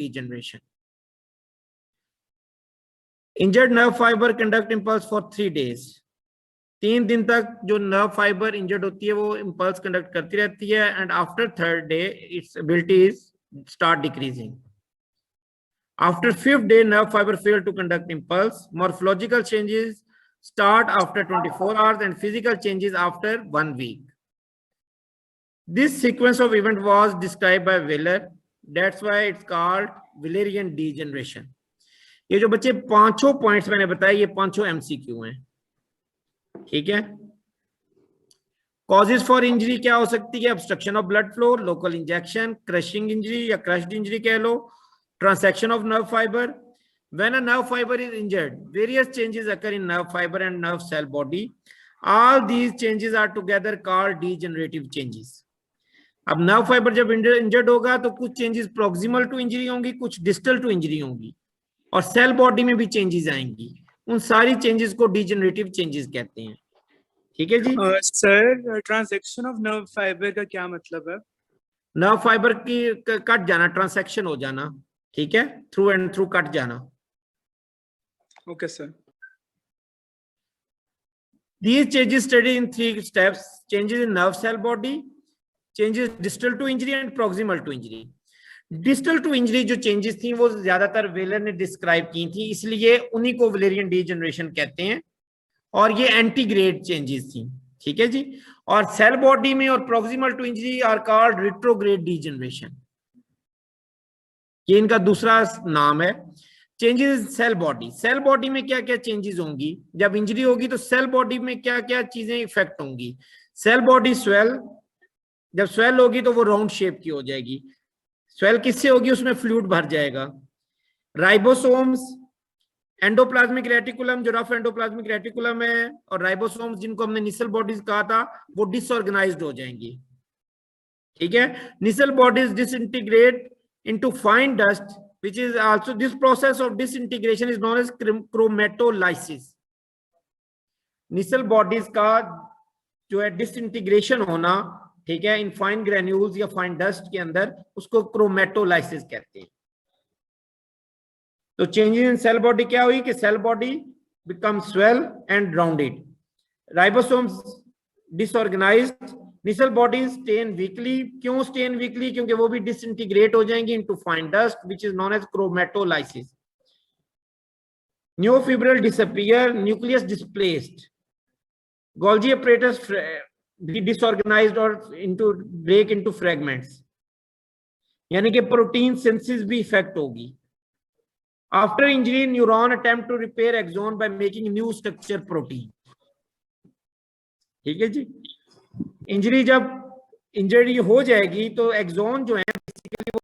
degeneration. Injured nerve fiber conduct impulse for 3 days. 3 दिन तक जो नर्व फाइबर इंजर्ड होती है वो इंपल्स कंडक्ट करती रहती है, and after 3rd day its ability is start decreasing. After 5th day nerve fiber fail to conduct impulse. Morphological changes start after 24 hours and physical changes after 1 week. This sequence of event was described by Wheeler. That's why it's called Wheelerian degeneration. ये जो बच्चे 5 points मैंने बताया, ये 5 MCQ हैं, ठीक है। Causes for injury क्या हो सकती है? Obstruction of blood flow, local injection, crushing injury या क्रश्ड इंजरी कह लो, transection of nerve fibre. When a nerve fiber is injured, various changes occur in nerve fiber and nerve cell body. All these changes are together called degenerative changes. अब nerve fibre जब injured होगा तो कुछ changes proximal to injury होंगी, कुछ distal to injury होंगी, और cell body में भी चेंजेस आएंगी. उन सारी चेंजेस को डिजेनरेटिव चेंजेस कहते हैं, ठीक है जी. Sir transection of nerve fibre का क्या मतलब है? नर्व फाइबर की कट जाना, ट्रांसेक्शन हो जाना, ठीक है, थ्रू एंड थ्रू कट जाना. Okay sir. These changes studied in 3 steps: changes in nerve cell body, changes distal to injury and proximal to injury. Distal to injury जो changes थी वो ज्यादातर वेलर ने डिस्क्राइब की थी, इसलिए उन्हीं को वेलेरियन डीजनरेशन कहते हैं, और ये एंटीग्रेड चेंजेस थी, ठीक है जी. और सेल बॉडी में और proximal to injury are called retrograde degeneration, ये इनका दूसरा नाम है. Changes cell body, cell body में क्या क्या चेंजेस होंगी जब इंजरी होगी, तो सेल बॉडी में क्या क्या चीजें इफेक्ट होंगी. सेल बॉडी स्वेल, जब स्वेल होगी तो वो राउंड शेप की हो जाएगी. स्वेल किससे होगी? उसमें फ्लूइड भर जाएगा. राइबोसोम्स, एंडोप्लाज्मिक रेटिकुलम जो रफ एंडोप्लाज्मिक रेटिकुलम है, और राइबोसोम्स जिनको हमने निसल बॉडीज कहा था, वो डिसऑर्गेनाइज्ड हो जाएंगी, ठीक है. Nissl bodies disintegrate into fine dust, which is also this process of disintegration is known as chromatolysis. Nissl bodies का जो है डिसइंटीग्रेशन होना, ठीक है, इन फाइन ग्रेन्यूल्स या फाइन डस्ट के अंदर, उसको क्रोमेटोलाइसिस कहते हैं. तो चेंजेस इन सेल बॉडी क्या हुई कि cell body become swell and rounded, ribosomes disorganized, Nissl bodies stain weakly. क्यों स्टेन वीकली? क्योंकि वो भी डिसइंटीग्रेट हो जाएंगी into fine dust which is known as chromatolysis. Neurofibril disappear, nucleus displaced, Golgi apparatus be disorganized or into break into fragments, यानी कि protein synthesis भी effect होगी. After injury neuron attempt to repair axon by making new structure protein, ठीक है जी. Injury जब injury हो जाएगी तो एक्सोन जो है बेसिकली वो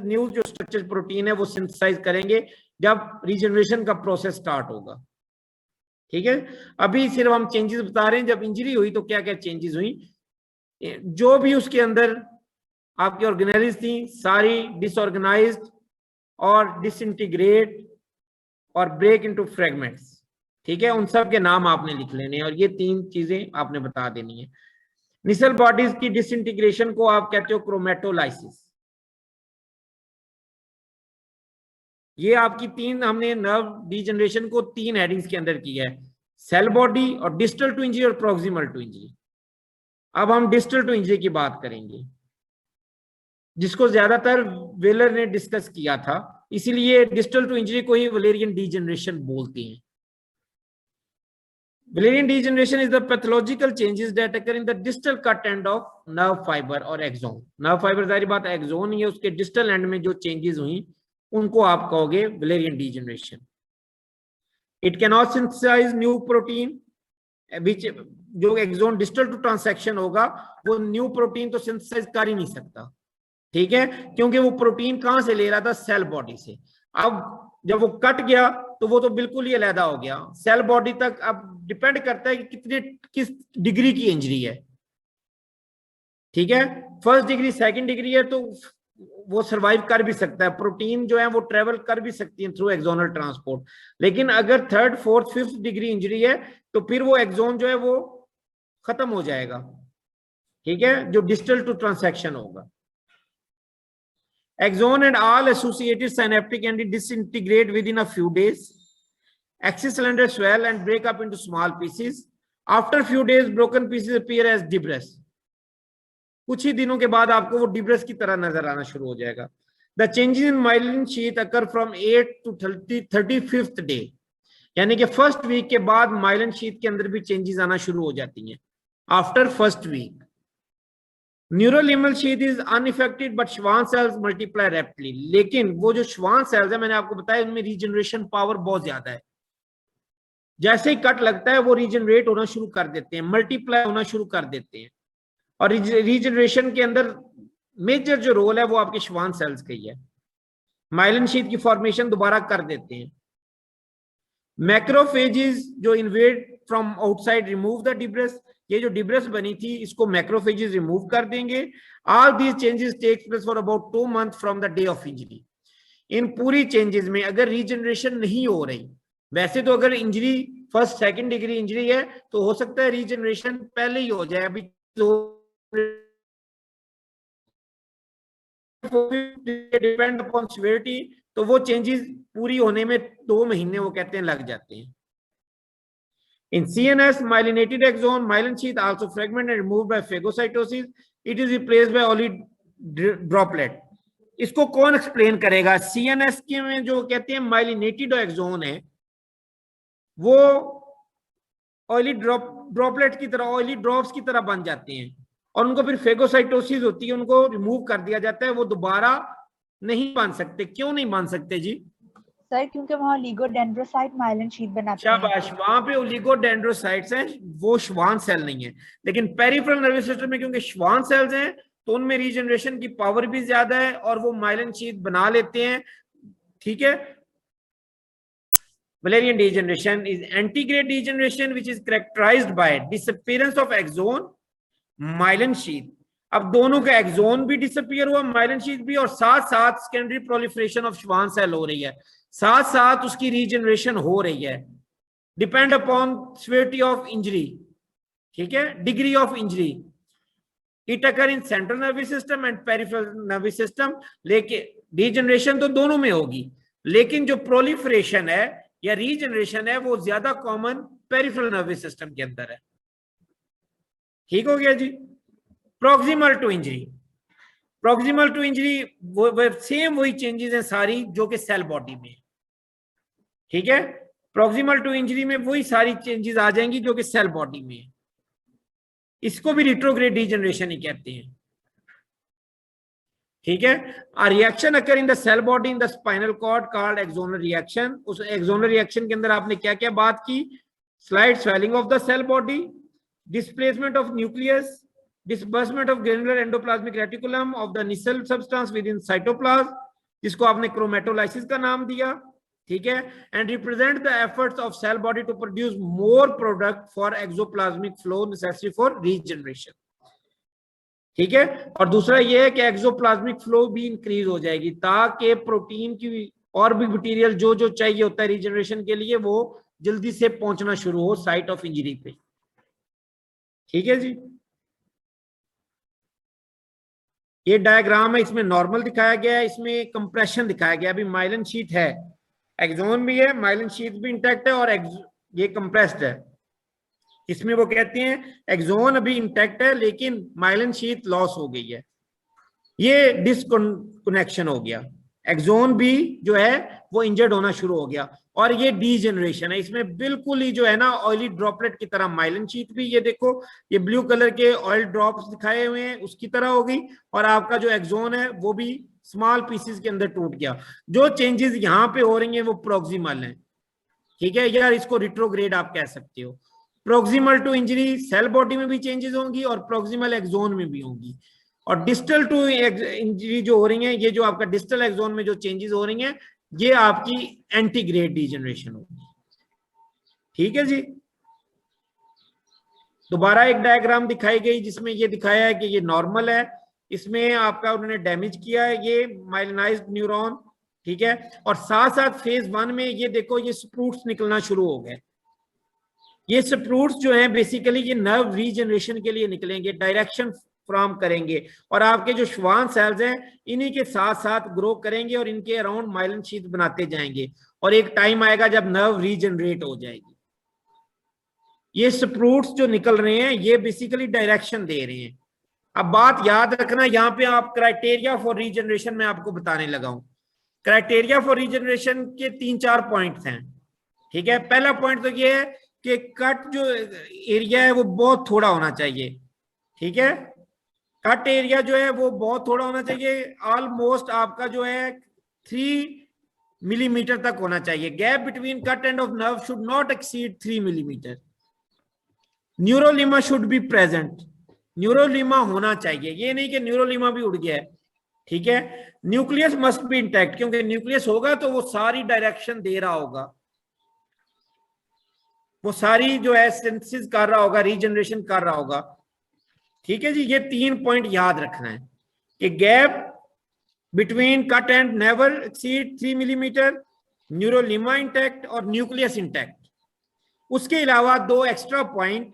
न्यू जो स्ट्रक्चर प्रोटीन है वो सिंथेसाइज करेंगे जब रीजनरेशन का प्रोसेस स्टार्ट होगा, ठीक है. अभी सिर्फ हम चेंजेस बता रहे हैं, जब इंजरी हुई तो क्या क्या चेंजेस हुई. जो भी उसके अंदर आपकी ऑर्गेनेल्स थी सारी डिसऑर्गेनाइज्ड और डिसइंटीग्रेट और ब्रेक इनटू फ्रेगमेंट्स, ठीक है. उन सब के नाम आपने लिख लेने हैं और ये 3 चीजें आपने बता देनी है. निसल बॉडीज की डिसइंटीग्रेशन को आप कहते हो क्रोमेटोलाइसिस. ये आपकी 3, हमने नर्व डीजनरेशन को 3 हेडिंग्स के अंदर किया है: सेल बॉडी और डिस्टल टू इंजरी और प्रोक्सिमल टू इंजरी. अब हम डिस्टल टू इंजरी की बात करेंगे, जिसको ज्यादातर वेलर ने डिस्कस किया था, इसीलिए डिस्टल टू इंजरी को ही वेलेरियन डीजनरेशन बोलते हैं. Wallerian degeneration is the pathological changes that occur in the distal cut end of nerve fiber or axon. Nerve fiber जारी बात axon ही है, उसके distal end में जो changes हुई उनको आप कहोगे Wallerian degeneration. It cannot synthesize new protein, which जो axon distal to transection होगा वो new protein तो synthesize कर ही नहीं सकता, ठीक है, क्योंकि वो प्रोटीन कहां से ले रहा था? सेल बॉडी से. अब जब वो कट गया तो वो तो बिल्कुल ही अलग हो गया. सेल बॉडी तक अब डिपेंड करता है कि किस डिग्री की इंजरी है, ठीक है. 1st डिग्री 2nd डिग्री है तो वो सरवाइव कर भी सकता है, प्रोटीन जो है वो ट्रेवल कर भी सकती है थ्रू एक्सोनल ट्रांसपोर्ट. लेकिन अगर 3rd 4th 5th degree injury है तो फिर वो एक्सोन जो है वो खत्म हो जाएगा, ठीक है, जो डिस्टल टू ट्रांसेक्शन होगा. Axon and all associated synaptic ends disintegrate within a few days. Axis cylinder swell and break up into small pieces. After a few days, broken pieces appear as debris. कुछ ही दिनों के बाद आपको वो de Vries की तरह नजर आना शुरू हो जाएगा. The changes in myelin sheath occur from 8 to 35th day. यानी कि फर्स्ट वीक के बाद माइलिन शीथ के अंदर भी चेंजेस आना शुरू हो जाती हैं. After first week neurilemmal sheath is unaffected but Schwann cells multiply rapidly. लेकिन वो जो श्वान सेल्स है मैंने आपको बताया उनमें रीजनरेशन पावर बहुत ज्यादा है. जैसे ही कट लगता है वो रीजनरेट होना शुरू कर देते हैं, मल्टीप्लाई होना शुरू कर देते हैं. और रीजनरेशन के अंदर मेजर जो रोल है वो आपके श्वान सेल्स का ही है. माइलिन शीथ की फॉर्मेशन दोबारा कर देते हैं. मैक्रोफेजेस जो invade from outside remove the de Vries. ये जो डिब्रेस बनी थी इसको मैक्रोफेजेस रिमूव कर देंगे. All these changes takes place for about 2 months from the day of injury. इन पूरी चेंजेस में अगर रीजनरेशन नहीं हो रही, वैसे तो अगर injury first second degree injury है तो हो सकता है रीजनरेशन पहले ही हो जाए. अभी डिपेंड अपॉन सिवियरिटी, तो वो चेंजेस पूरी होने में 2 महीने वो कहते हैं लग जाते हैं. In CNS, myelinated axon, myelin sheath also fragment and removed by phagocytosis. It is replaced by oligodroplet. इसको कौन एक्सप्लेन करेगा? CNS के में जो कहते हैं myelinated axon है वो ऑयली ड्रॉपलेट की तरह, ऑयली ड्रॉप्स की तरह बन जाते हैं और उनको फिर फेगोसाइटोसिस होती है, उनको रिमूव कर दिया जाता है. वो दोबारा नहीं बन सकते. क्यों नहीं बन सकते जी? सर क्योंकि वहाँ ओलिगोडेंड्रोसाइट माइलिन शीथ बनाते हैं. शाबाश, वहां पे ओलिगोडेंड्रोसाइट्स हैं, वो श्वान सेल नहीं है. लेकिन पेरिफेरल नर्वस सिस्टम में क्योंकि श्वान सेल्स हैं तो उनमें रीजनरेशन की पावर भी ज्यादा है और वो माइलिन शीथ बना लेते हैं. ठीक है. Valerian degeneration is antegrade degeneration which is characterized by disappearance of axon, myelin sheath. अब दोनों का एक्सोन भी डिसअपियर हुआ, माइलिन शीथ भी, और साथ साथ secondary proliferation of Schwann cell हो रही है, साथ साथ उसकी रीजनरेशन हो रही है. Depend upon severity of injury. ठीक है, degree of injury. It occur in central nervous system and peripheral nervous system. लेकिन रीजनरेशन तो दोनों में होगी, लेकिन जो प्रोलिफरेशन है या रीजनरेशन है वो ज्यादा कॉमन पेरिफेरल नर्वस सिस्टम के अंदर है. ठीक हो गया जी. Proximal to injury. Proximal to injury वो सेम वही चेंजेस हैं सारी जो कि सेल बॉडी में. ठीक है. प्रॉक्सिमल टू इंजरी में वही सारी चेंजेस आ जाएंगी जो कि सेल बॉडी में है. इसको भी रिट्रोग्रेड डिजनरेशन ही कहते हैं. ठीक है. A reaction occur in the cell body in the spinal cord called axonal reaction. उस axonal reaction के अंदर आपने क्या क्या बात की? Slight swelling of the cell body, displacement of nucleus, disbursement of granular endoplasmic reticulum of the nissal substance within cytoplasm, जिसको आपने chromatolysis का नाम दिया. ठीक है. And represent the efforts of cell body to produce more product for exoplasmic flow necessary for regeneration. ठीक है. और दूसरा ये है कि एक्सोप्लाज्मिक फ्लो भी इंक्रीज हो जाएगी ताकि प्रोटीन की और भी मटेरियल जो जो चाहिए होता है रीजनरेशन के लिए वो जल्दी से पहुंचना शुरू हो साइट ऑफ इंजरी पे. ठीक है जी. ये डायग्राम है, इसमें नॉर्मल दिखाया गया है, इसमें कंप्रेशन दिखाया गया. अभी माइलिन शीथ है, एक्सोन भी है, माइलिन शीथ भी इंटैक्ट है और ये कंप्रेस्ड है. इसमें वो कहते हैं एक्सोन अभी इंटैक्ट है लेकिन माइलिन शीथ लॉस हो गई है. ये डिस्कनेक्शन हो गया. एक्सोन भी जो है वो इंजर्ड होना शुरू हो गया और ये डीजेनरेशन है. इसमें बिल्कुल ही जो है ना ऑयली ड्रॉपलेट की तरह माइलिन शीथ भी, ये देखो ये ब्लू कलर के ऑयल ड्रॉप्स दिखाए हुए हैं, उसकी तरह हो गई. और आपका जो एक्सोन है वो भी स्मॉल पीसेस के अंदर टूट गया. जो चेंजेस यहाँ पे हो रही हैं वो प्रोक्सिमल है. ठीक है. यार इसको रिट्रोग्रेड आप कह सकते हो. Proximal to injury cell body में भी चेंजेस होंगी और प्रोक्सिमल एक्सोन में भी होंगी. और डिस्टल टू इंजरी जो हो रही है, ये जो आपका डिस्टल एक्सोन में जो चेंजेस हो रही हैं ये आपकी एंटीग्रेड डिजनरेशन होगी. ठीक है जी. दोबारा एक डायग्राम दिखाई गई जिसमें ये दिखाया है कि ये नॉर्मल है, इसमें आपका उन्होंने डैमेज किया है ये माइलिनाइज्ड न्यूरॉन. ठीक है. और साथ साथ फेज 1 में ये देखो ये स्प्रूट्स निकलना शुरू हो गए. ये स्प्रूट्स जो हैं बेसिकली ये नर्व रीजनरेशन के लिए निकलेंगे. डायरेक्शन फॉर्म करेंगे और आपके जो श्वान सेल्स हैं इन्हीं के साथ साथ ग्रो करेंगे और इनके अराउंड माइलिन शीथ बनाते जाएंगे और एक टाइम आएगा जब नर्व रीजनरेट हो जाएगी। ये स्प्रूट्स जो निकल रहे हैं ये बेसिकली डायरेक्शन दे रहे हैं। अब बात याद रखना, यहाँ पे आप क्राइटेरिया फॉर रीजनरेशन में आपको बताने लगा हूं। क्राइटेरिया फॉर रीजनरेशन के 3-4 पॉइंट्स हैं, ठीक है। पहला पॉइंट तो ये है कि कट जो एरिया है वो बहुत थोड़ा होना चाहिए, ठीक है। कट एरिया जो है वो बहुत थोड़ा होना चाहिए, ऑलमोस्ट आपका जो है 3 मिलीमीटर तक होना चाहिए। Gap between cut end of nerve should not exceed 3 millimetre. Neurilemma should be present, neurilemma होना चाहिए, ये नहीं कि न्यूरोलिमा भी उड़ गया है, ठीक है। न्यूक्लियस मस्ट बी इंटैक्ट, क्योंकि न्यूक्लियस होगा तो वो सारी डायरेक्शन दे रहा होगा, वो सारी जो है सिंथेसिस कर रहा होगा, रीजनरेशन कर रहा होगा, ठीक है जी। ये 3 पॉइंट याद रखना है कि gap between cut end never exceed 3 millimetre, neurilemma intact और न्यूक्लियस इंटैक्ट। उसके अलावा 2 एक्स्ट्रा पॉइंट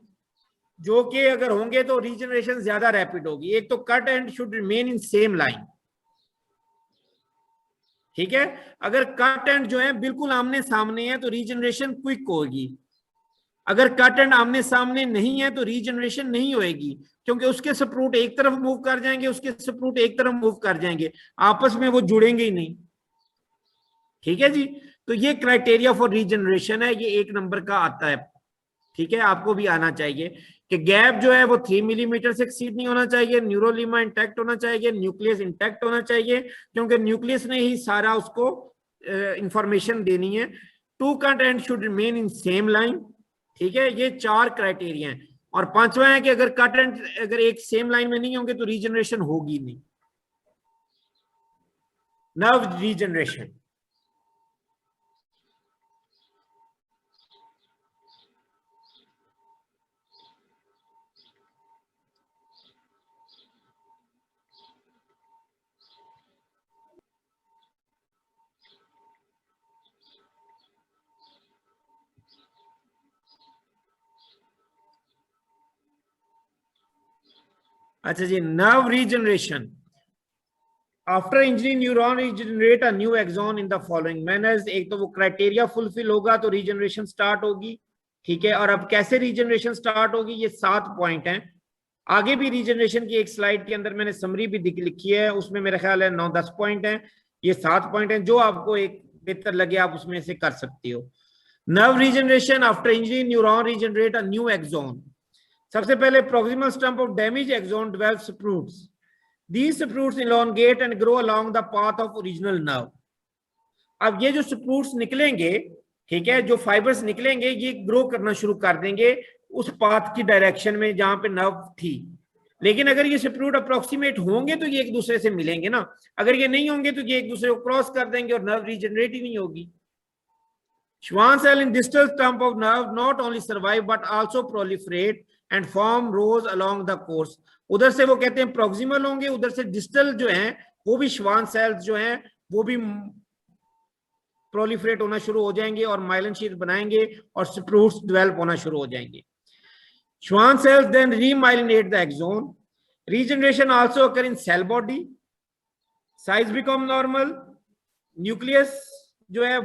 जो कि अगर होंगे तो रीजनरेशन ज्यादा रैपिड होगी। एक तो cut and should remain in same line, ठीक है। अगर कट एंड जो है बिल्कुल आमने सामने है तो रीजनरेशन क्विक होगी, अगर कट एंड आमने सामने नहीं है तो रीजनरेशन नहीं होएगी, क्योंकि उसके स्प्रूट एक तरफ मूव कर जाएंगे, उसके स्प्रूट एक तरफ मूव कर जाएंगे, आपस में वो जुड़ेंगे ही नहीं, ठीक है जी। तो ये क्राइटेरिया फॉर रीजनरेशन है, ये 1 नंबर का आता है, ठीक है। आपको भी आना चाहिए कि गैप जो है वो 3 मिलीमीटर से एक्सीड नहीं होना चाहिए, न्यूरोलिमा इंटैक्ट होना चाहिए, न्यूक्लियस इंटैक्ट होना चाहिए, क्योंकि न्यूक्लियस ने ही सारा उसको इंफॉर्मेशन देनी है। 2 cut and should remain in same line, ठीक है। ये 4 क्राइटेरिया हैं। और 5वां है कि अगर कट एंड अगर एक सेम लाइन में नहीं होंगे तो रीजनरेशन होगी नहीं, नर्व रीजनरेशन। अच्छा जी, nerve regeneration after injury neuron regenerate a new axon in the following manners. एक तो वो क्राइटेरिया फुलफिल होगा तो रीजनरेशन स्टार्ट होगी, ठीक है। और अब कैसे रीजनरेशन स्टार्ट होगी, ये 7 पॉइंट हैं। आगे भी रीजनरेशन की एक स्लाइड के अंदर मैंने समरी भी लिखी है, उसमें मेरा ख्याल है 9-10 पॉइंट हैं। ये 7 पॉइंट हैं, जो आपको एक बेहतर लगे आप उसमें से कर सकते हो। Nerve regeneration after injury neuron regenerate a new axon. सबसे पहले proximal stump of damage axon develop sprouts. These spruits elongate and grow along the path of original nerve. अब ये जो स्प्रूट्स निकलेंगे, ठीक है, जो फाइबर्स निकलेंगे ये ग्रो करना शुरू कर देंगे उस पाथ की डायरेक्शन में जहां पे नर्व थी। लेकिन अगर ये स्प्रूट अप्रोक्सीमेट होंगे तो ये एक दूसरे से मिलेंगे ना, अगर ये नहीं होंगे तो ये एक दूसरे को क्रॉस कर देंगे और नर्व रीजनरेट ही नहीं होगी। Schwann cell in distal stump of nerve not only survive but also proliferate and form rows along the course. उधर से वो कहते हैं प्रोक्सिमल होंगे, उधर से डिस्टल जो हैं वो भी श्वान सेल्स जो हैं वो भी प्रोलिफरेट होना शुरू हो जाएंगे और माइलिन शीथ बनाएंगे और स्प्रूट्स डेवलप होना शुरू हो जाएंगे। Schwann cells then remyelinate the axon. Regeneration also occur in cell body, size become normal, nucleus जो है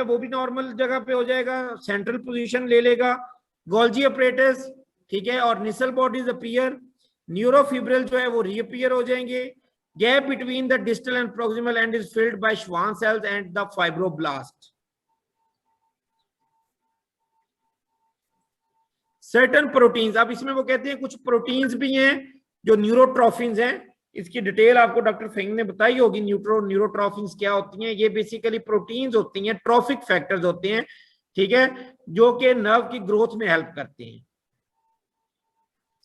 वो भी नॉर्मल जगह पे हो जाएगा, सेंट्रल पोजीशन ले लेगा, गोल्जी अपरेटस, ठीक है, और निसल बॉडीज अपीयर, न्यूरोफिब्रिल जो है वो रीअपीयर हो जाएंगे। Gap between the distal end proximal and is filled by Schwann cells and the fibroblast. Certain proteins, अब इसमें वो कहते हैं कुछ प्रोटीन्स भी हैं जो न्यूरोट्रोफिन्स हैं, इसकी डिटेल आपको डॉक्टर फेंग ने बताई होगी। न्यूरोट्रोफिन्स क्या होती हैं, ये बेसिकली प्रोटीन्स होती हैं, ट्रॉफिक फैक्टर्स होते हैं, ठीक है, जो कि नर्व की ग्रोथ में हेल्प करते हैं।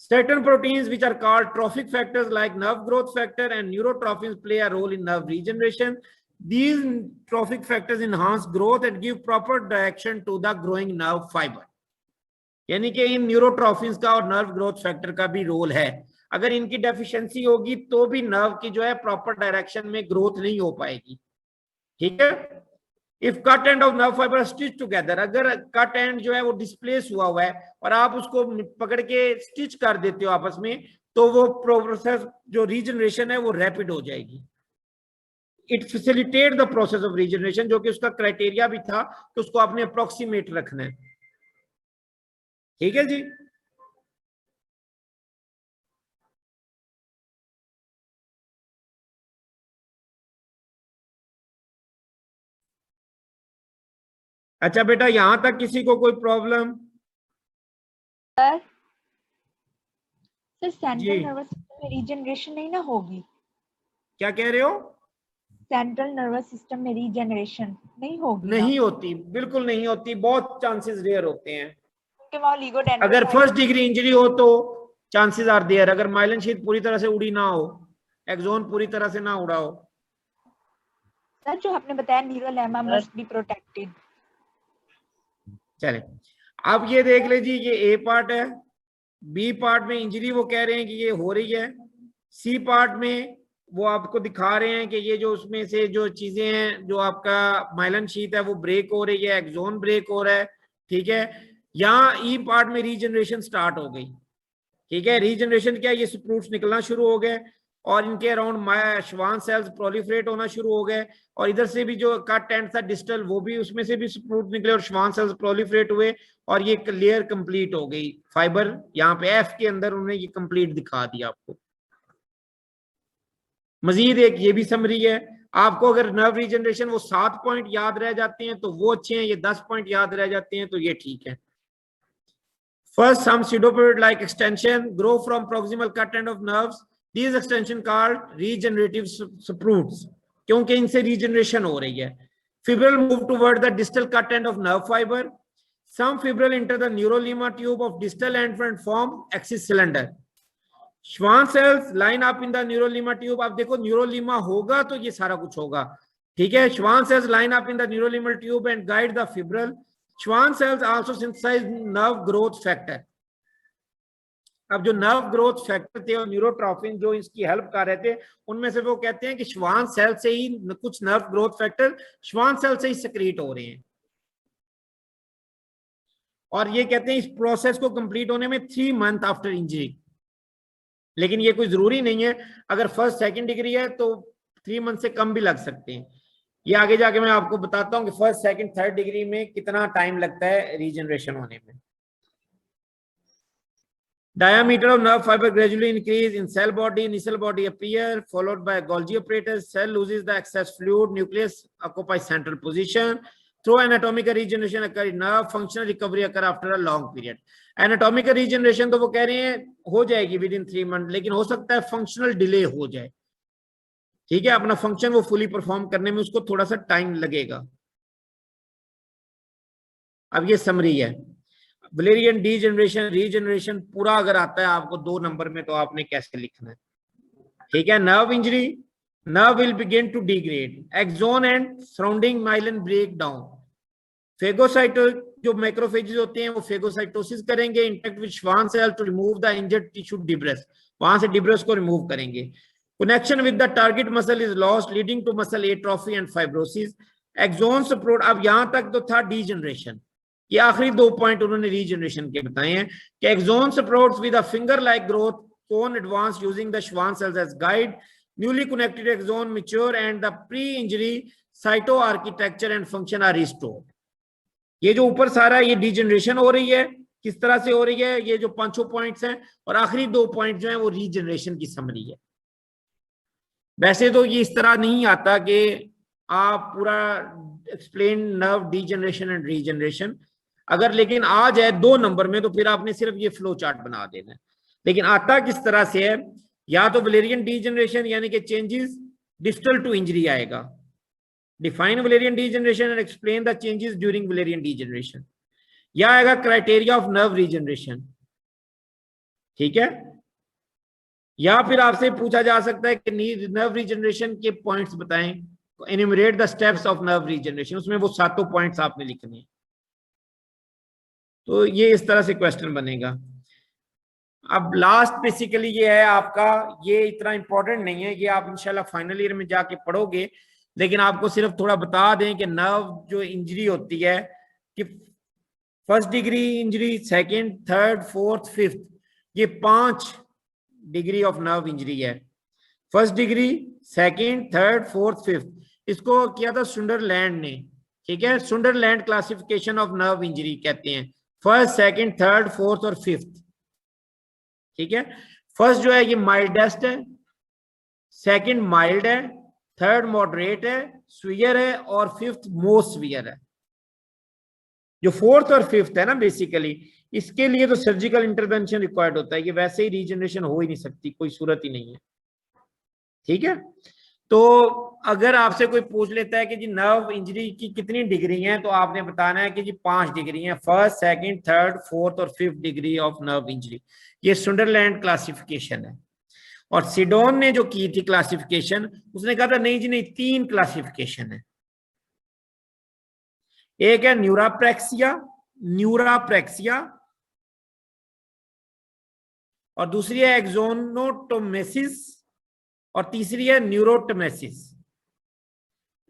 Certain proteins which are called trophic factors like nerve growth factor and neurotrophins play a role in nerve regeneration. These trophic factors enhance growth and give proper direction to the growing nerve fiber. यानी कि इन न्यूरोट्रोफिन्स का और nerve growth factor का भी role है। अगर इनकी deficiency होगी तो भी नर्व की जो है प्रॉपर डायरेक्शन में ग्रोथ नहीं हो पाएगी, ठीक है। If cut end of nerve fibre stitch together, अगर कट एंड जो है वो डिस्प्लेस हुआ है और आप उसको पकड़ के स्टिच कर देते हो आपस में, तो वो प्रोसेस जो रीजनरेशन है वो रैपिड हो जाएगी। It facilitate the process of regeneration, जो कि उसका क्राइटेरिया भी था कि उसको आपने अप्रोक्सीमेट रखना है। ठीक है जी। अच्छा बेटा, यहां तक किसी को कोई problem? Sir central G nervous system में रीजनरेशन नहीं ना होगी? क्या कह रहे हो? सेंट्रल नर्वस सिस्टम में रीजनरेशन नहीं होगी ना? नहीं होती, बिल्कुल नहीं होती, बहुत चांसेस रेयर होते हैं। क्योंकि वहाँ अगर लिगोडेंड्रोसाइट फर्स्ट डिग्री इंजरी हो तो चांसेस आर देयर, अगर माइलिन शीथ पूरी तरह से उड़ी ना हो, एक्सोन पूरी तरह से ना उड़ा हो। सर जो आपने बताया न्यूरोलेमा मस्ट बी प्रोटेक्टेड। चले, अब ये देख लीजिए, ये ए पार्ट है, बी पार्ट में इंजरी वो कह रहे हैं कि ये हो रही है, सी पार्ट में वो आपको दिखा रहे हैं कि ये जो उसमें से जो चीजें हैं, जो आपका माइलन शीथ है वो ब्रेक हो रही है, एक्सोन ब्रेक हो रहा है। ठीक है, यहाँ ई पार्ट में रीजनरेशन स्टार्ट हो गई। ठीक है, रीजनरेशन क्या है, ये स्प्रूट्स निकलना शुरू हो गए और इनके अराउंड श्वान सेल्स प्रोलिफरेट होना शुरू हो गए, और इधर से भी जो कट एंड था डिस्टल, वो भी उसमें से भी स्प्रूट निकले और श्वान सेल्स प्रोलिफरेट हुए, और ये लेयर कंप्लीट हो गई। फाइबर यहाँ पे एफ के अंदर उन्होंने ये कंप्लीट दिखा दिया आपको। मजीद एक ये भी समरी है आपको, अगर नर्व रीजनरेशन वो 7 पॉइंट याद रह जाते हैं तो वो अच्छे हैं, ये 10 पॉइंट याद रह जाते हैं तो ये ठीक है। First, some pseudopod-like extension grow from proximal cut end of nerves. These extension called regenerative sprouts, क्योंकि इनसे regeneration हो रही है। Fibril move toward the distal cut end of nerve fiber. Some fibril enter the neurolema tube of distal end and form axis cylinder. Schwann cells line up in the neurolema tube. अब देखो neurolema होगा तो ये सारा कुछ होगा। ठीक है, Schwann cells line up in the neurolemal tube and guide the fibril. Schwann cells also synthesize nerve growth factor. अब जो नर्व ग्रोथ फैक्टर थे और न्यूरोट्रोफिन जो इसकी हेल्प कर रहे थे, उनमें से वो कहते हैं कि श्वान सेल से ही कुछ nerve growth factor Schwann cell से ही सक्रिएट हो रहे हैं, और ये कहते हैं इस प्रोसेस को कंप्लीट होने में 3 मंथ आफ्टर इंजरी। लेकिन ये कोई जरूरी नहीं है, अगर फर्स्ट सेकंड डिग्री है तो 3 मंथ से कम भी लग सकते हैं। ये आगे जाके मैं आपको बताता हूं कि फर्स्ट सेकंड थर्ड डिग्री में कितना टाइम लगता है रीजनरेशन होने में। Diameter of nerve fiber gradually increase in cell body. Initial body appear, followed by Golgi apparatus. Cell loses the excess fluid. Nucleus occupies central position. Through anatomical regeneration occur in nerve. Functional recovery occur after a long period. Anatomical regeneration तो वो कह रहे हैं हो जाएगी within 3 months, लेकिन हो सकता है functional delay हो जाए। ठीक है, अपना फंक्शन वो फुली परफॉर्म करने में उसको थोड़ा सा टाइम लगेगा। अब ये समरी है। वलेरियन डीजनरेशन रीजनरेशन पूरा अगर आता है आपको 2 नंबर में तो आपने कैसे लिखना है। ठीक है, nerve injury, nerve will begin to degrade, axon and surrounding myelin break down, phagocyte जो मैक्रोफेजेस होते हैं वो फेगोसाइटोसिस करेंगे intact with Schwann cell to remove the injured tissue debris, वहां से डिब्रेस को रिमूव करेंगे। Connection with the target muscle is lost leading to muscle atrophy and fibrosis. Axon support, अब यहां तक तो था डीजनरेशन, ये आखिरी 2 पॉइंट उन्होंने रीजनरेशन के बताए हैं कि axon supports with a finger like growth cone advance using the Schwann cells as guide, newly connected axon mature and the pre injury cytoarchitecture and function are restored. ये जो ऊपर सारा ये डीजनरेशन हो रही है, किस तरह से हो रही है, ये जो 5 पॉइंट्स हैं और आखिरी 2 पॉइंट जो है वो रीजनरेशन की समरी है। वैसे तो ये इस तरह नहीं आता कि आप पूरा explain nerve degeneration and regeneration, अगर लेकिन आ जाए 2 नंबर में तो फिर आपने सिर्फ ये फ्लो चार्ट बना देना है। लेकिन आता किस तरह से है, या तो वलेरियन डीजनरेशन यानी कि चेंजेस डिस्टल टू इंजरी आएगा, define Valerian degeneration and explain the changes during Valerian degeneration, या आएगा क्राइटेरिया ऑफ नर्व रीजनरेशन। ठीक है, या फिर आपसे पूछा जा सकता है कि नर्व रीजनरेशन के पॉइंट्स बताएं, enumerate the steps of nerve regeneration, उसमें वो 7 पॉइंट्स आपने लिखने हैं। तो ये इस तरह से क्वेश्चन बनेगा। अब लास्ट बेसिकली ये है आपका, ये इतना इंपॉर्टेंट नहीं है, ये आप इंशाल्लाह फाइनल ईयर में जाके पढ़ोगे, लेकिन आपको सिर्फ थोड़ा बता दें कि नर्व जो इंजरी होती है कि first degree injury, second, third, fourth, fifth, ये 5 डिग्री ऑफ नर्व इंजरी है। First degree, second, third, fourth, fifth, इसको किया था सुंडरलैंड ने, ठीक है। सुंडरलैंड क्लासिफिकेशन ऑफ नर्व इंजरी कहते हैं, फर्स्ट, सेकंड, थर्ड, फोर्थ और फिफ्थ, ठीक है। फर्स्ट जो है ये माइल्डेस्ट है, सेकंड माइल्ड है, थर्ड मॉडरेट है, स्वीयर है और फिफ्थ मोस्ट स्वीयर है। जो फोर्थ और फिफ्थ है ना, बेसिकली इसके लिए तो सर्जिकल इंटरवेंशन रिक्वायर्ड होता है, ये वैसे ही रीजनरेशन हो ही नहीं सकती, कोई सूरत ही नहीं है, ठीक है। तो अगर आपसे कोई पूछ लेता है कि जी नर्व इंजरी की कितनी डिग्री हैं, तो आपने बताना है कि जी 5 डिग्री हैं, फर्स्ट, सेकंड, थर्ड, फोर्थ और fifth degree of nerve injury. ये सुंडरलैंड क्लासिफिकेशन है। और सिडोन ने जो की थी क्लासिफिकेशन, उसने कहा था नहीं जी नहीं, 3 क्लासिफिकेशन है। एक है न्यूराप्रेक्सिया, न्यूराप्रेक्सिया, और दूसरी है एक्सोनोटोमेसिस, और तीसरी है न्यूरोटोमेसिस।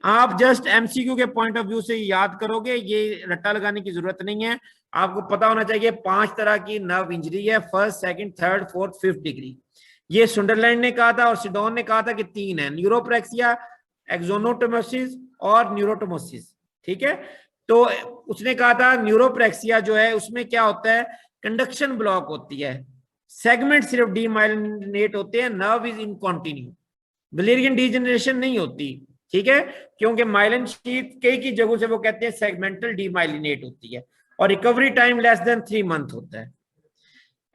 आप जस्ट एमसीक्यू के पॉइंट ऑफ व्यू से याद करोगे, ये रट्टा लगाने की जरूरत नहीं है। आपको पता होना चाहिए 5 तरह की नर्व इंजरी है, first, second, third, fourth, fifth degree. ये सुंडरलैंड ने कहा था और सिडोन ने कहा था कि 3 है, न्यूरोप्रेक्सिया, एक्सोनोटोमोसिस और न्यूरोटोमोसिस, ठीक है। तो उसने कहा था न्यूरोप्रेक्सिया जो है उसमें क्या होता है, कंडक्शन ब्लॉक होती है, सेगमेंट सिर्फ डीमाइलिनेट होते हैं, नर्व इज इनकॉन्टिन्यू, वलेरियन डीजनरेशन नहीं होती, ठीक है, क्योंकि माइलिन शीथ कई की जगहों से वो कहते हैं सेगमेंटल डीमाइलिनेट होती है, और recovery time less than 3 month होता है।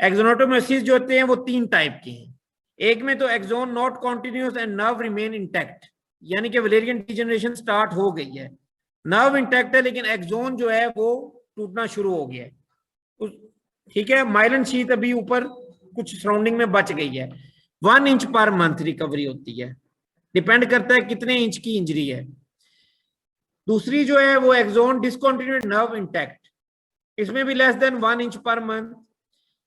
एक्सोनोटोमोसिस जो होते हैं वो 3 टाइप के हैं। एक में तो axon not continuous and nerve remain intact, यानी कि वलेरियन डीजनरेशन स्टार्ट हो गई है, नर्व इंटैक्ट है लेकिन एक्सोन जो है वो टूटना शुरू हो गया है, ठीक है। माइलिन शीथ अभी ऊपर कुछ सराउंडिंग में बच गई है। 1 इंच पर मंथ रिकवरी होती है, डिपेंड करता है कितने इंच की इंजरी है। दूसरी जो है वो एक्सोन डिसकंटिन्यूड नर्व इंटैक्ट, इसमें भी less than 1 inch per month.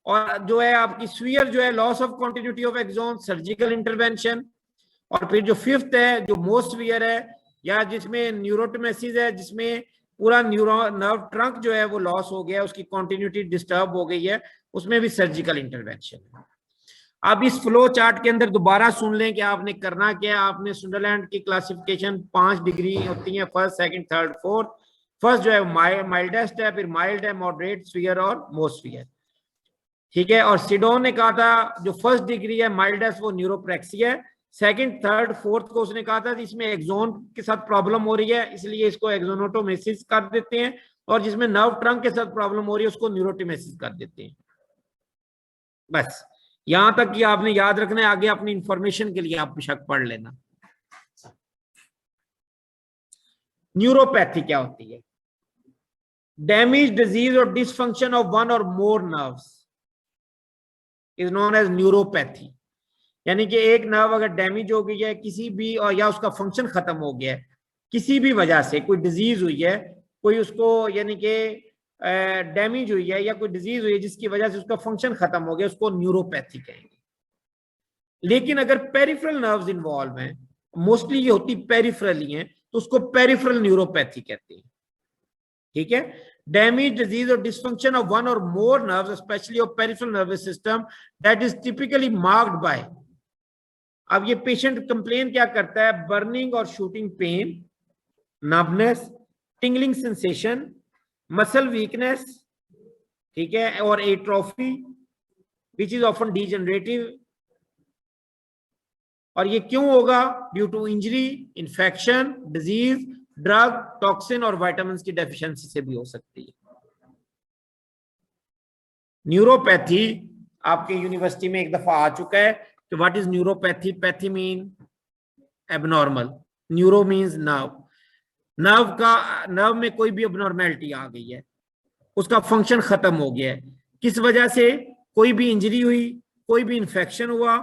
और जो है आपकी स्वीयर जो है loss of continuity of axon, surgical intervention. और फिर जो फिफ्थ है जो मोस्ट स्वीयर है, या जिसमें न्यूरोटोमेसिस है, जिसमें पूरा नर्व ट्रंक जो है वो लॉस हो गया, उसकी कंटिन्यूटी डिस्टर्ब हो गई है, उसमें भी सर्जिकल इंटरवेंशन है। अब इस फ्लो चार्ट के अंदर दोबारा सुन लें कि आपने करना क्या है। आपने सुंडरलैंड की क्लासिफिकेशन 5 डिग्री होती है, first, second, third, fourth. First जो है माइल्डेस्ट है, फिर माइल्ड है, मॉडरेट, स्वीयर और मोस्ट स्वीयर, ठीक है। और सिडोन ने कहा था जो फर्स्ट डिग्री है माइल्डेस्ट वो न्यूरोप्रेक्सिया है, सेकंड, थर्ड, फोर्थ को उसने कहा था इसमें एक्सोन के साथ प्रॉब्लम हो रही है, इसलिए इसको एक्सोनोटोमेसिस कर देते हैं, और जिसमें नर्व ट्रंक के साथ प्रॉब्लम हो रही है उसको न्यूरोटोमेसिस कर देते हैं। बस यहां तक कि आपने याद रखना है, आगे अपनी इंफॉर्मेशन के लिए आप बेशक पढ़ लेना। न्यूरोपैथी क्या होती है? डैमेज, डिजीज और dysfunction of one or more nerves is known as neuropathy. यानी कि एक नर्व अगर डैमेज हो गई है किसी भी, और या उसका फंक्शन खत्म हो गया है किसी भी वजह से, कोई डिजीज हुई है, कोई उसको यानी कि डैमेज हुई है या कोई डिजीज हुई है जिसकी वजह से उसका फंक्शन खत्म हो गया, उसको न्यूरोपैथी कहेंगे। लेकिन अगर पेरिफेरल नर्व्स इन्वॉल्व हैं, मोस्टली ये होती पेरिफेरल ही हैं, तो उसको पेरिफेरल न्यूरोपैथी कहते हैं, ठीक है। डैमेज, डिजीज और dysfunction of one or more nerves, especially of peripheral nervous system, that is typically marked by. अब ये पेशेंट कंप्लेन क्या करता है? बर्निंग और shooting pain, nervousness, tingling sensation, muscle weakness, ठीक है, और atrophy which is often degenerative. और ये क्यों होगा? Due to injury, infection, disease, drug, toxin और विटामिन की डेफिशिएंसी से भी हो सकती है। न्यूरोपैथी आपके यूनिवर्सिटी में एक दफा आ चुका है कि what is neuropathy? Pathy mean abnormal, neuro means nerve. Nerve में कोई भी एबनॉर्मेलिटी आ गई है, उसका फंक्शन खत्म हो गया है, किस वजह से? कोई भी इंजरी हुई, कोई भी इंफेक्शन हुआ,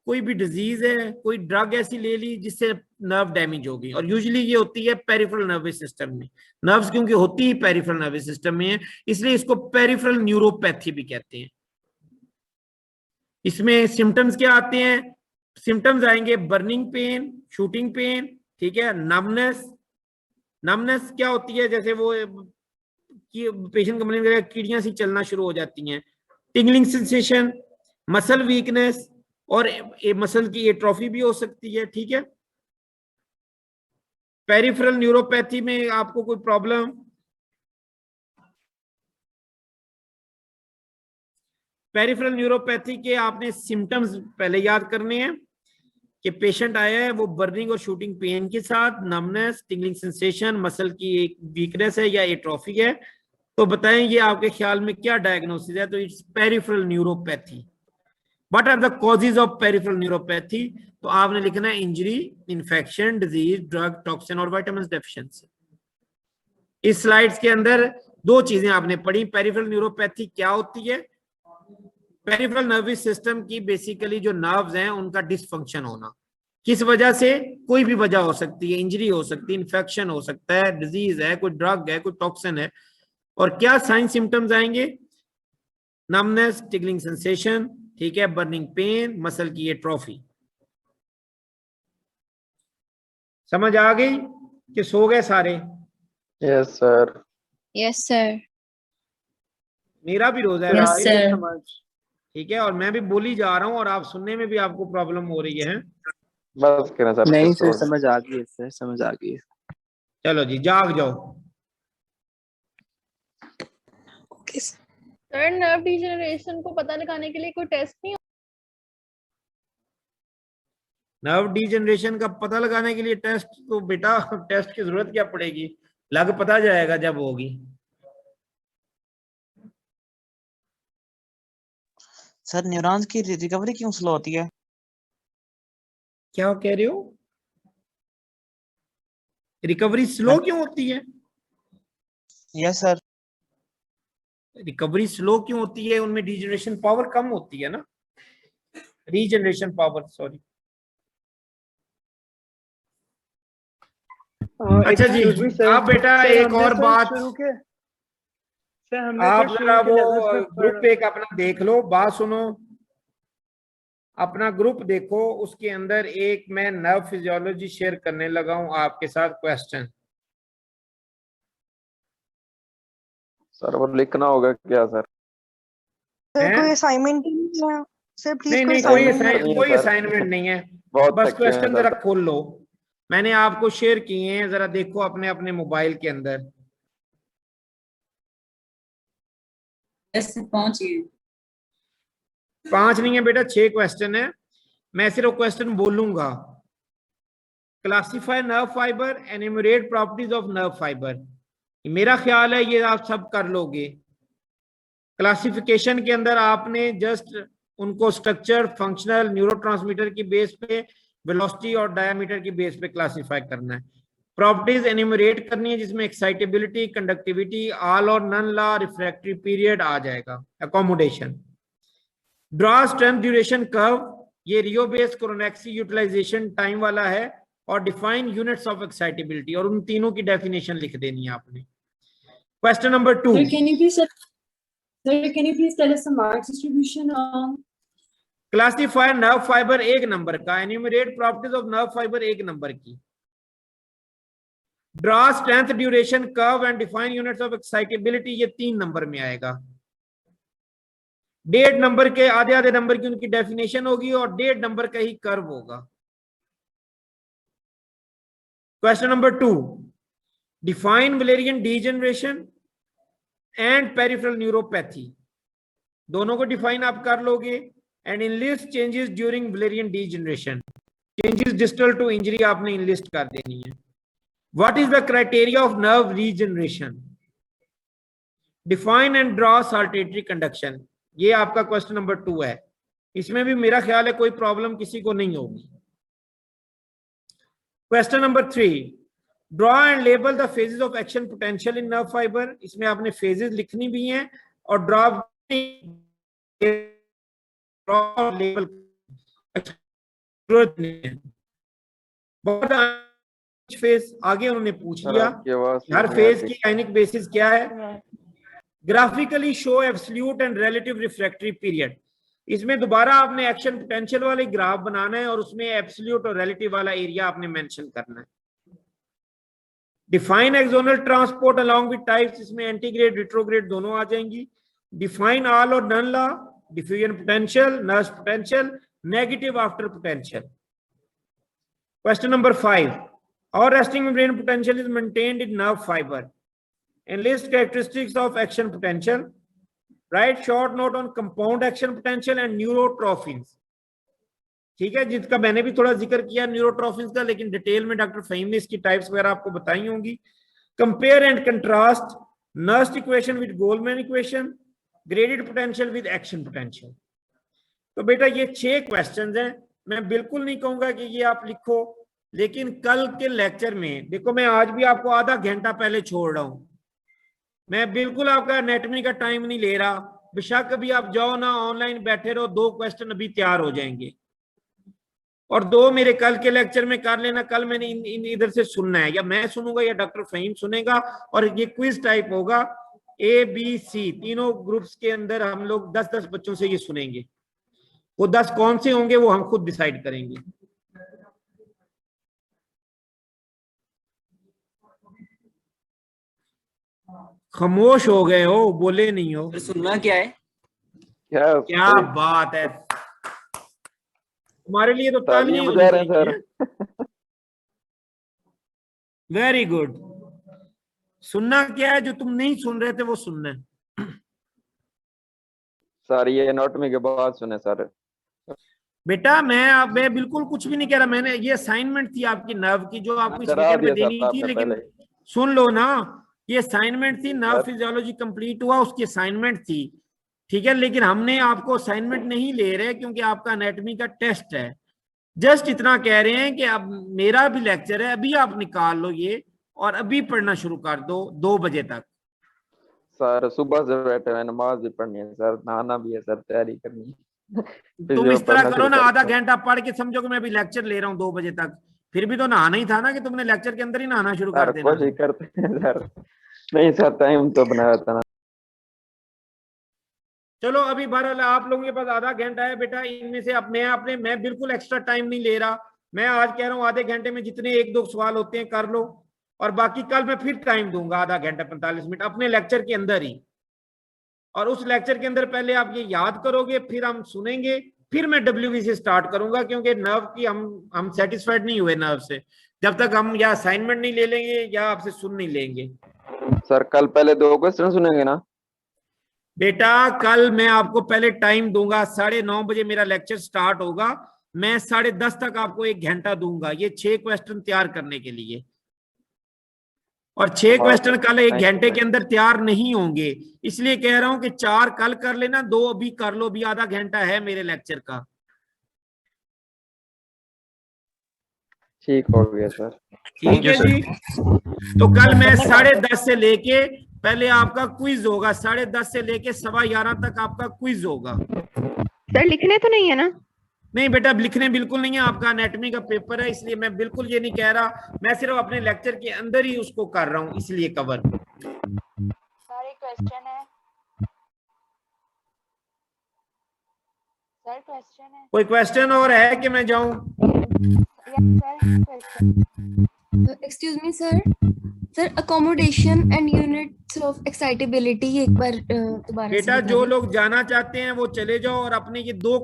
कोई भी डिजीज है, कोई ड्रग ऐसी ले ली जिससे नर्व डैमेज हो गई। और यूजुअली ये होती है पेरिफेरल नर्वस सिस्टम में। नर्व्स क्योंकि होती ही पेरिफेरल नर्वस सिस्टम में है, इसलिए इसको पेरिफेरल न्यूरोपैथी भी कहते हैं। इसमें सिम्टम्स क्या आते हैं? सिम्टम्स आएंगे बर्निंग पेन, शूटिंग पेन, ठीक है, नमनेस। नमनेस क्या होती है? जैसे वो पेशेंट कंप्लेन करेगा कीड़ियां सी चलना शुरू हो जाती हैं। टिंगलिंग सेंसेशन, मसल वीकनेस, और मसल की एट्रोफी भी हो सकती है, ठीक है। पेरिफेरल न्यूरोपैथी में आपको कोई प्रॉब्लम? पेरिफेरल न्यूरोपैथी के आपने सिम्टम्स पहले याद करने हैं कि पेशेंट आया है वो बर्निंग और शूटिंग पेन के साथ, नमनेस, टिंगलिंग सेंसेशन, मसल की एक वीकनेस है या एट्रोफी है, तो बताएं ये आपके ख्याल में क्या डायग्नोसिस है? तो it's peripheral neuropathy. What are the causes of peripheral neuropathy? तो आपने लिखना है injury, infection, disease, drug, toxin और विटामिन डेफिशिएंसी। इस स्लाइड्स के अंदर दो चीजें आपने पढ़ी। पेरिफेरल न्यूरोपैथी क्या होती है? पेरिफेरल नर्वस सिस्टम की बेसिकली जो नर्व्स हैं उनका डिसफंक्शन होना, किस वजह से? कोई भी वजह हो सकती है, इंजरी हो सकती है, इन्फेक्शन हो सकता है, डिजीज है, कोई ड्रग है, कोई टॉक्सिन है। और क्या साइन सिम्टम्स आएंगे? नमनेस, टिगलिंग सेंसेशन, ठीक है, बर्निंग पेन, मसल की एट्रोफी। समझ आ गई कि सो गए सारे? Yes sir. Yes sir. मेरा भी रोजा है सर, वैसे, आगे समझ। ठीक है, और मैं भी बोली जा रहा हूँ और आप सुनने में भी आपको प्रॉब्लम हो रही है। बस कहना सर। नहीं सर, समझ आ गई है सर, समझ आ गई है। चलो जी, जाग जाओ। Okay sir. Sir nerve degeneration को पता लगाने के लिए कोई टेस्ट नहीं? नर्व डिजेनरेशन का पता लगाने के लिए टेस्ट? तो बेटा टेस्ट की जरूरत क्या पड़ेगी, लग पता जाएगा जब होगी। सर न्यूरॉन्स की रिकवरी क्यों स्लो होती है? क्या कह रहे हो? रिकवरी स्लो क्यों होती है? Yes sir. रिकवरी स्लो क्यों होती है? उनमें डिजेनरेशन पावर कम होती है ना, रीजनरेशन पावर, सॉरी। अच्छा जी, excuse me, sir. आप बेटा सर, एक हमने और सर बात, शुरू के सर हमने आप सर जरा शुरू के वो levels में ग्रुप एक अपना देख लो, बात सुनो, अपना ग्रुप देखो, उसके अंदर एक मैं नर्व फिजियोलॉजी शेयर करने लगा हूं आपके साथ क्वेश्चन। सर वो लिखना होगा क्या सर? हैं? कोई असाइनमेंट नहीं है सर? प्लीज नहीं नहीं, कोई कोई assignment नहीं है, कोई सर। असाइनमेंट नहीं है, बहुत बस थके हैं क्वेश्चन सर। जरा खोल लो, मैंने आपको शेयर किए हैं, जरा देखो अपने अपने मोबाइल के अंदर। पहुंचिए। 5 नहीं है बेटा, 6 क्वेश्चन है, मैं सिर्फ क्वेश्चन बोलूंगा। Classify nerve fibre, enumerate properties of nerve fibre, मेरा ख्याल है ये आप सब कर लोगे। क्लासिफिकेशन के अंदर आपने जस्ट उनको स्ट्रक्चर, फंक्शनल, न्यूरोट्रांसमीटर की बेस पे, वेलोसिटी और डायमीटर की बेस पे क्लासिफाई करना है। प्रॉपर्टीज एन्यूमरेट करनी है जिसमें excitability, conductivity, all or none law, refractory period आ जाएगा, accommodation. Draw strength duration curve, ये रियो बेस्ड कोरोनेक्सी यूटिलाइजेशन टाइम वाला है, और डिफाइन यूनिट्स ऑफ एक्साइटेबिलिटी, और उन तीनों की डेफिनेशन लिख देनी है आपने। Question number 2, Can you please tell us the mark distribution on classify nerve fibre 1 number का, enumerate properties of nerve fibre 1 number की, draw strength duration curve and define units of excitability, ये 3 number में आएगा। 1.5 number के आधे आधे number की उनकी डेफिनेशन होगी और 1.5 नंबर का ही कर्व होगा। Question number 2, define Wallerian degeneration and peripheral neuropathy, दोनों को डिफाइन आप कर लोगे। And enlist changes during Wallerian degeneration, changes distal to injury आपने इनलिस्ट कर देनी है। What is the criteria of nerve regeneration, define and draw saltatory conduction, ये आपका क्वेश्चन नंबर 2 है। इसमें भी मेरा ख्याल है कोई प्रॉब्लम किसी को नहीं होगी। Question number 3, draw and label the phases of action potential in nerve fibre, इसमें आपने फेजेस लिखनी भी हैं और ड्रॉ लेबल फेज आगे उन्होंने पूछ सर लिया, आपकी आवाज हर नहीं फेज आती। की काइनेटिक बेसिस क्या है। Graphically show absolute and relative refractory period, इसमें दोबारा आपने एक्शन पोटेंशियल वाले ग्राफ बनाना है और उसमें एब्सोल्यूट और रिलेटिव वाला एरिया आपने मेंशन करना है। Define axonal transport along with types, इसमें एंटीग्रेड रिट्रोग्रेड दोनों आ जाएंगी। Define all or none law, diffusion potential, nerve potential, negative after potential. Question number 5. Our resting membrane potential is maintained in nerve fiber. Enlist characteristics of action potential. Write short note on compound action potential and neurotrophins. ठीक है, जिसका मैंने भी थोड़ा जिक्र किया न्यूरोट्रोफिन्स का, लेकिन डिटेल में डॉक्टर फहीम ने इसकी टाइप्स वगैरह आपको बताई होंगी. Compare and contrast Nernst equation with Goldman equation, graded potential with action potential. तो बेटा ये 6 क्वेश्चंस हैं. मैं बिल्कुल नहीं कहूंगा कि ये आप लिखो, लेकिन कल के लेक्चर में देखो, मैं आज भी आपको आधा घंटा पहले छोड़ रहा हूं. मैं बिल्कुल आपका एनाटॉमी का टाइम नहीं ले रहा. बेशक अभी आप जाओ ना, ऑनलाइन बैठे रहो, 2 क्वेश्चन अभी तैयार हो जाएंगे और 2 मेरे कल के लेक्चर में कर लेना. कल मैंने इधर से सुनना है, या मैं सुनूंगा या डॉक्टर फहीम सुनेगा, और ये क्विज टाइप होगा. A, B, C तीनों ग्रुप्स के अंदर हम लोग 10-10 बच्चों से ये सुनेंगे. वो 10 कौन से होंगे वो हम खुद डिसाइड करेंगे. खामोश हो गए हो, बोले नहीं हो. सुनना क्या है? क्या बात है, तुम्हारे लिए तो तालियां तालियां बजा रहे हैं सर. Very good. सुनना क्या है, जो तुम नहीं सुन रहे थे वो सुनना है. सर ये एनाटॉमी के बाद सुने सर. बेटा मैं बिल्कुल कुछ भी नहीं कह रहा. मैंने ये असाइनमेंट थी आपकी नर्व की, जो आपको इस डरा वीडियो में दिया देनी सर थी, आपने लेकिन पहले. सुन लो ना, ये असाइनमेंट थी. Nerve sir. फिजियोलॉजी कंप्लीट हुआ, उसकी असाइनमेंट थी, ठीक है. लेकिन हमने आपको असाइनमेंट नहीं ले रहे क्योंकि आपका एनाटॉमी का टेस्ट है. जस्ट इतना कह रहे हैं कि अब मेरा भी लेक्चर है, अभी आप निकाल लो ये और अभी पढ़ना शुरू कर दो 2 बजे तक. सर सुबह से बैठे हैं, नमाज भी पढ़नी है सर, नहाना भी है सर, तैयारी करनी है. तुम इस तरह पढ़ना करो शुरू ना, करते आधा हैं. घंटा पढ़ के समझो कि मैं अभी लेक्चर ले रहा हूँ 2 बजे तक. फिर भी तो नहाना ही था ना, कि तुमने लेक्चर के अंदर ही नहाना शुरू कर सर देना. कोशिश करते हैं सर. नहीं सर, टाइम तो बनाया था ना. चलो अभी बहरहाल आप लोगों के पास आधा घंटा है बेटा. इनमें से अब मैं बिल्कुल एक्स्ट्रा टाइम नहीं ले रहा. मैं आज कह रहा हूँ आधे घंटे में जितने 1-2 सवाल होते हैं कर लो, और बाकी कल मैं फिर टाइम दूंगा आधा घंटा 45 मिनट अपने लेक्चर के अंदर ही. और उस लेक्चर के अंदर पहले आप ये याद करोगे, फिर हम सुनेंगे, फिर मैं WV से स्टार्ट करूंगा, क्योंकि नर्व की हम सेटिस्फाइड नहीं हुए नर्व से जब तक हम या असाइनमेंट नहीं ले लेंगे या आपसे सुन नहीं लेंगे. सर कल पहले 2 क्वेश्चन सुनेंगे ना बेटा? कल मैं आपको पहले टाइम दूंगा, 9:30 बजे मेरा लेक्चर स्टार्ट होगा. मैं 10:30 तक आपको 1 घंटा दूंगा ये 6 क्वेश्चन तैयार करने के लिए. और 6 क्वेश्चन कल 1 घंटे के अंदर तैयार नहीं होंगे, इसलिए कह रहा हूं कि 4 कल कर लेना, 2 अभी कर लो. अभी आधा घंटा है मेरे लेक्चर का. ठीक हो गया सर. ठीक है जी. तो कल मैं 10:30 से लेके पहले आपका क्विज होगा, 10:30 से लेके 11:15 तक आपका क्विज होगा. सर लिखने तो नहीं है ना? नहीं बेटा, अब लिखने बिल्कुल नहीं है. आपका एनाटॉमी का पेपर है, इसलिए मैं बिल्कुल ये नहीं कह रहा. मैं सिर्फ अपने लेक्चर के अंदर ही उसको कर रहा हूँ, इसलिए कवर. सारे क्वेश्चन है सर, क्वेश्चन है. कोई क्वेश्चन और है कि मैं जाऊं? Sir question. Excuse me, sir. Sir, accommodation and units of excitability एक बार दोबारा से बेटा बता जो दें. लोग जाना चाहते हैं वो चले जाओ, और अपने ये 2